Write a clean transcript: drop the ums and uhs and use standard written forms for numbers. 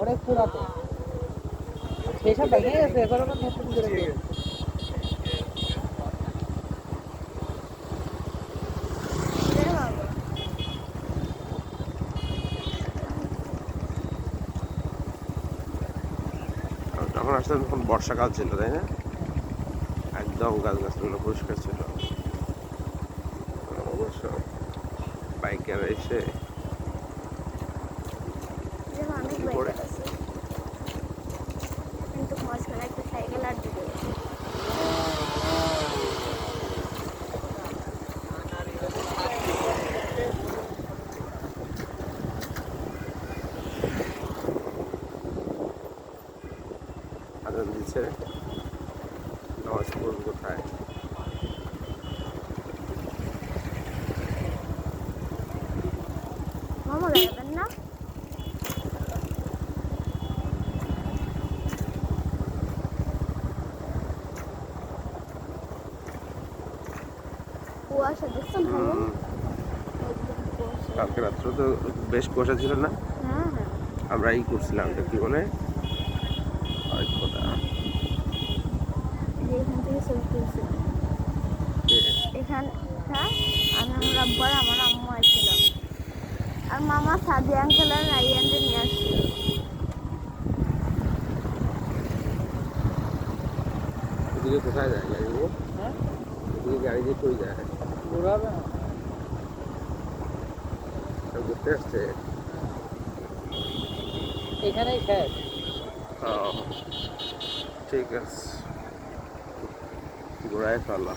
অনেক পুরাতন, সেসব ভেঙে গেছে, এখন আবার নতুন করে যখন আসলে তখন বর্ষাকাল ছিল, তাই না? একদম গাছগুলো পরিষ্কার ছিল। অবশ্য বাইকের এসে কিন্তু মাঝখানে একটা সাইকেল আর দিকে আজান দিচ্ছে, নামাজ পড়ব কোথায়? মামা যাবেন না? কুয়াশা দেখছেন ভালো? কালকে রাত্রে তো বেশ কুয়াশা ছিল না? হ্যাঁ হ্যাঁ, আমরা ই করছিলাম, এটা কি বলে, এখান থেকে ছবি তুলছিলাম এখানে। হ্যাঁ, আমি আমার আব্বু আর আমার আম্মু আসছিলাম, আর মামা সাদি আঙ্কেল আর রাইয়ানকে নিয়ে আসছিল। এদিকে কোথায় যায় গাড়ি দিয়ে? হ্যাঁ, এদিকে গাড়ি দিয়ে কই যায়? ঘোরাবে না, ঘুরতে আসছে। এখানেই শেষ। ঠিক আছে, ঘোরায় ফেলা।